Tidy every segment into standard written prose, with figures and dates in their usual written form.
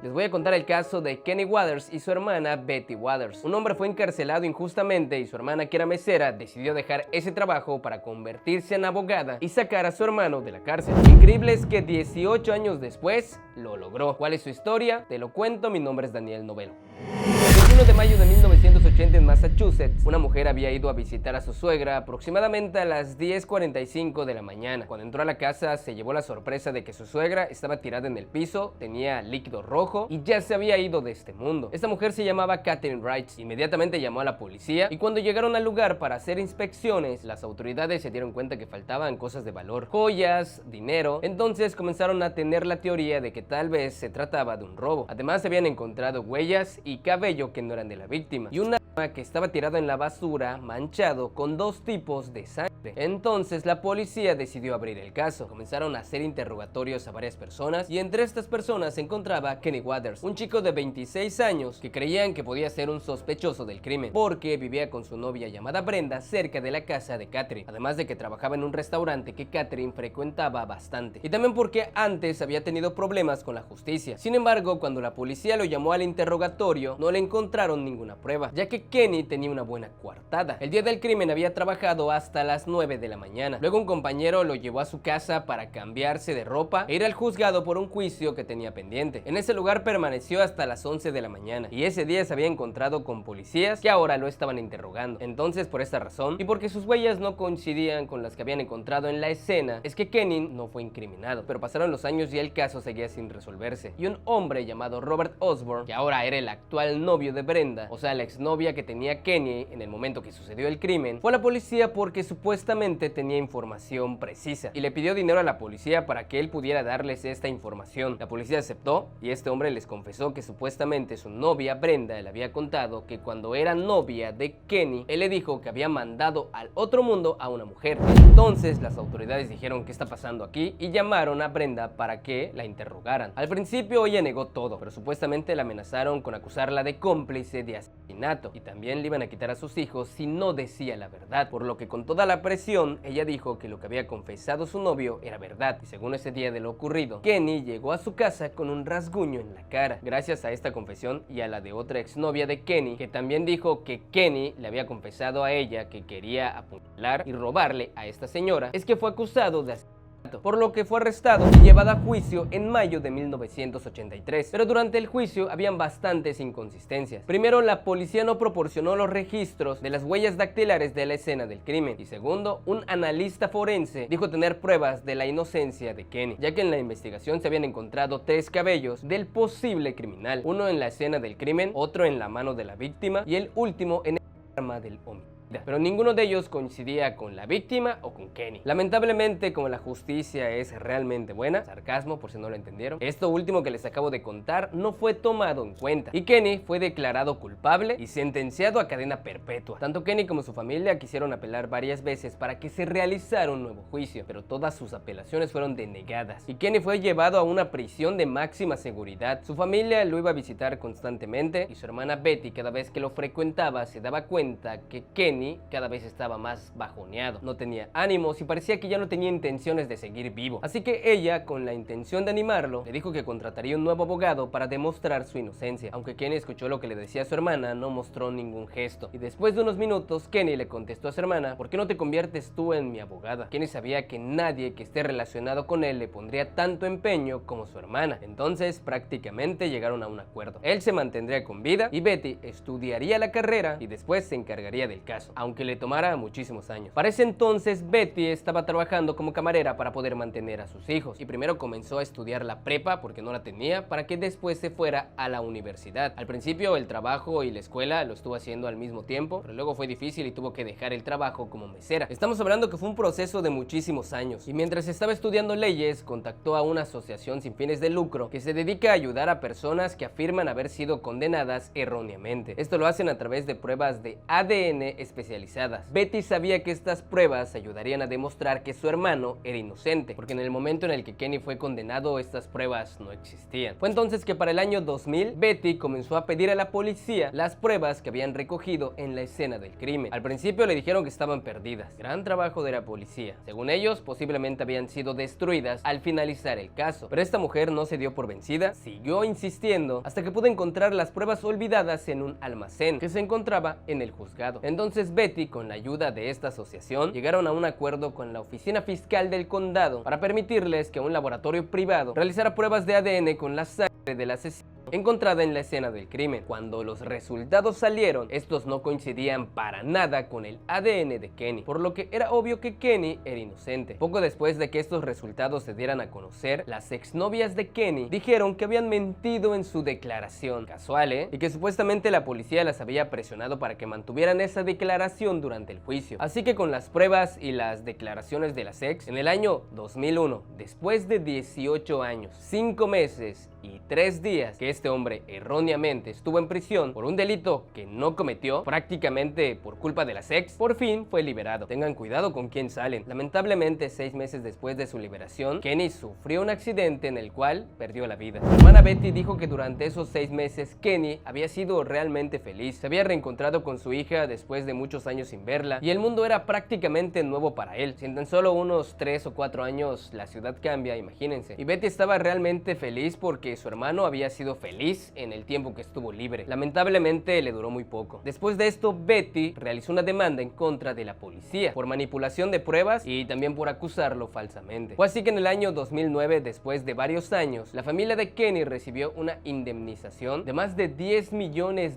Les voy a contar el caso de Kenny Waters y su hermana Betty Waters. Un hombre fue encarcelado injustamente y su hermana, que era mesera, decidió dejar ese trabajo para convertirse en abogada y sacar a su hermano de la cárcel. Lo increíble es que 18 años después lo logró. ¿Cuál es su historia? Te lo cuento, mi nombre es Daniel Novelo. El 21 de mayo de 1980 en Massachusetts, una mujer había ido a visitar a su suegra aproximadamente a las 10:45 de la mañana. Cuando entró a la casa se llevó la sorpresa de que su suegra estaba tirada en el piso, tenía líquido rojo y ya se había ido de este mundo. Esta mujer se llamaba Catherine Wright. Inmediatamente llamó a la policía y cuando llegaron al lugar para hacer inspecciones, las autoridades se dieron cuenta que faltaban cosas de valor, joyas, dinero. Entonces comenzaron a tener la teoría de que tal vez se trataba de un robo. Además se habían encontrado huellas y cabello que no eran de la víctima y un arma que estaba tirado en la basura manchado con dos tipos de sangre. Entonces la policía decidió abrir el caso. Comenzaron a hacer interrogatorios a varias personas y entre estas personas se encontraba Kenny Waters, un chico de 26 años que creían que podía ser un sospechoso del crimen porque vivía con su novia llamada Brenda cerca de la casa de Catherine, además de que trabajaba en un restaurante que Catherine frecuentaba bastante y también porque antes había tenido problemas con la justicia. Sin embargo, cuando la policía lo llamó al interrogatorio no le encontraron ninguna prueba, ya que Kenny tenía una buena coartada. El día del crimen había trabajado hasta las 9 de la mañana. Luego un compañero lo llevó a su casa para cambiarse de ropa e ir al juzgado por un juicio que tenía pendiente. En ese lugar permaneció hasta las 11 de la mañana y ese día se había encontrado con policías que ahora lo estaban interrogando. Entonces, por esta razón y porque sus huellas no coincidían con las que habían encontrado en la escena, es que Kenny no fue incriminado. Pero pasaron los años y el caso seguía sin resolverse y un hombre llamado Robert Osborne, que ahora era el actual novio de Brenda, o sea la exnovia que tenía Kenny en el momento que sucedió el crimen, fue a la policía porque supuestamente tenía información precisa y le pidió dinero a la policía para que él pudiera darles esta información. La policía aceptó y este hombre les confesó que supuestamente su novia Brenda le había contado que cuando era novia de Kenny, él le dijo que había mandado al otro mundo a una mujer. Entonces las autoridades dijeron: ¿qué está pasando aquí? Y llamaron a Brenda para que la interrogaran. Al principio ella negó todo, pero supuestamente la amenazaron con acusarla de cómplice de asesinato y también le iban a quitar a sus hijos si no decía la verdad, por lo que con toda la presión ella dijo que lo que había confesado su novio era verdad. Y según ese día de lo ocurrido, Kenny llegó a su casa con un rasguño en la cara. Gracias a esta confesión y a la de otra exnovia de Kenny, que también dijo que Kenny le había confesado a ella que quería apuñalar y robarle a esta señora, es que fue acusado de asesinato, por lo que fue arrestado y llevado a juicio en mayo de 1983. Pero durante el juicio habían bastantes inconsistencias. Primero, la policía no proporcionó los registros de las huellas dactilares de la escena del crimen. Y segundo, un analista forense dijo tener pruebas de la inocencia de Kenny, ya que en la investigación se habían encontrado 3 cabellos del posible criminal, uno en la escena del crimen, otro en la mano de la víctima y el último en el arma del hombre. Pero ninguno de ellos coincidía con la víctima o con Kenny. Lamentablemente, como la justicia es realmente buena, sarcasmo por si no lo entendieron, esto último que les acabo de contar no fue tomado en cuenta y Kenny fue declarado culpable y sentenciado a cadena perpetua. Tanto Kenny como su familia quisieron apelar varias veces para que se realizara un nuevo juicio, pero todas sus apelaciones fueron denegadas y Kenny fue llevado a una prisión de máxima seguridad. Su familia lo iba a visitar constantemente y su hermana Betty, cada vez que lo frecuentaba, se daba cuenta que Kenny cada vez estaba más bajoneado, no tenía ánimos y parecía que ya no tenía intenciones de seguir vivo. Así que ella, con la intención de animarlo, le dijo que contrataría un nuevo abogado para demostrar su inocencia. Aunque Kenny escuchó lo que le decía a su hermana, no mostró ningún gesto. Y después de unos minutos, Kenny le contestó a su hermana: ¿por qué no te conviertes tú en mi abogada? Kenny sabía que nadie que esté relacionado con él le pondría tanto empeño como su hermana. Entonces prácticamente llegaron a un acuerdo. Él se mantendría con vida y Betty estudiaría la carrera y después se encargaría del caso, aunque le tomara muchísimos años. Para ese entonces Betty estaba trabajando como camarera para poder mantener a sus hijos y primero comenzó a estudiar la prepa porque no la tenía, para que después se fuera a la universidad. Al principio el trabajo y la escuela lo estuvo haciendo al mismo tiempo, pero luego fue difícil y tuvo que dejar el trabajo como mesera. Estamos hablando que fue un proceso de muchísimos años y mientras estaba estudiando leyes contactó a una asociación sin fines de lucro que se dedica a ayudar a personas que afirman haber sido condenadas erróneamente. Esto lo hacen a través de pruebas de ADN específicas especializadas. Betty sabía que estas pruebas ayudarían a demostrar que su hermano era inocente, porque en el momento en el que Kenny fue condenado, estas pruebas no existían. Fue entonces que para el año 2000, Betty comenzó a pedir a la policía las pruebas que habían recogido en la escena del crimen. Al principio le dijeron que estaban perdidas. Gran trabajo de la policía. Según ellos, posiblemente habían sido destruidas al finalizar el caso. Pero esta mujer no se dio por vencida, siguió insistiendo hasta que pudo encontrar las pruebas olvidadas en un almacén que se encontraba en el juzgado. Entonces Betty, con la ayuda de esta asociación, llegaron a un acuerdo con la oficina fiscal del condado para permitirles que un laboratorio privado realizara pruebas de ADN con la sangre del asesino encontrada en la escena del crimen. Cuando los resultados salieron, estos no coincidían para nada con el ADN de Kenny, por lo que era obvio que Kenny era inocente. Poco después de que estos resultados se dieran a conocer, las exnovias de Kenny dijeron que habían mentido en su declaración. Casual, ¿eh? Y que supuestamente la policía las había presionado para que mantuvieran esa declaración durante el juicio. Así que con las pruebas y las declaraciones de las ex, en el año 2001, después de 18 años, 5 meses y 3 días que este hombre erróneamente estuvo en prisión por un delito que no cometió, prácticamente por culpa de las ex, por fin fue liberado. Tengan cuidado con quién salen. Lamentablemente, 6 meses después de su liberación, Kenny sufrió un accidente en el cual perdió la vida. Su hermana Betty dijo que durante esos 6 meses Kenny había sido realmente feliz. Se había reencontrado con su hija después de muchos años sin verla y el mundo era prácticamente nuevo para él. Si en tan solo unos 3 o 4 años la ciudad cambia, imagínense. Y Betty estaba realmente feliz porque su hermano había sido feliz en el tiempo que estuvo libre. Lamentablemente le duró muy poco. Después de esto, Betty realizó una demanda en contra de la policía por manipulación de pruebas y también por acusarlo falsamente. Fue así que en el año 2009, después de varios años, la familia de Kenny recibió una indemnización de más de $10 millones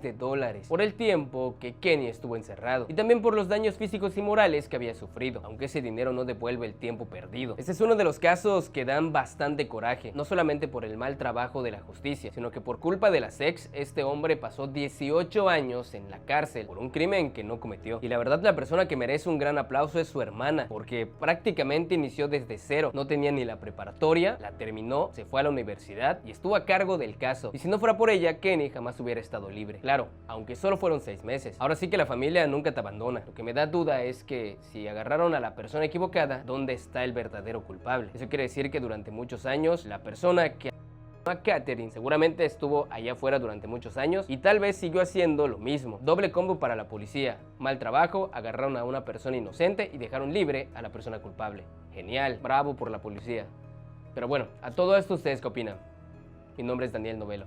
por el tiempo que Kenny estuvo encerrado y también por los daños físicos y morales que había sufrido, aunque ese dinero no devuelve el tiempo perdido. Este es uno de los casos que dan bastante coraje, no solamente por el mal trabajo de la justicia, sino que por culpa de las ex, este hombre pasó 18 años en la cárcel por un crimen que no cometió. Y la verdad, la persona que merece un gran aplauso es su hermana, porque prácticamente inició desde cero. No tenía ni la preparatoria, la terminó, se fue a la universidad y estuvo a cargo del caso. Y si no fuera por ella, Kenny jamás hubiera estado libre. Claro, aunque solo fueron 6 meses. Ahora sí que la familia nunca te abandona. Lo que me da duda es que si agarraron a la persona equivocada, ¿dónde está el verdadero culpable? Eso quiere decir que durante muchos años, la persona que a Catherine seguramente estuvo allá afuera durante muchos años y tal vez siguió haciendo lo mismo. Doble combo para la policía. Mal trabajo, agarraron a una persona inocente y dejaron libre a la persona culpable. Genial, bravo por la policía. Pero bueno, a todo esto, ¿ustedes qué opinan? Mi nombre es Daniel Novelo.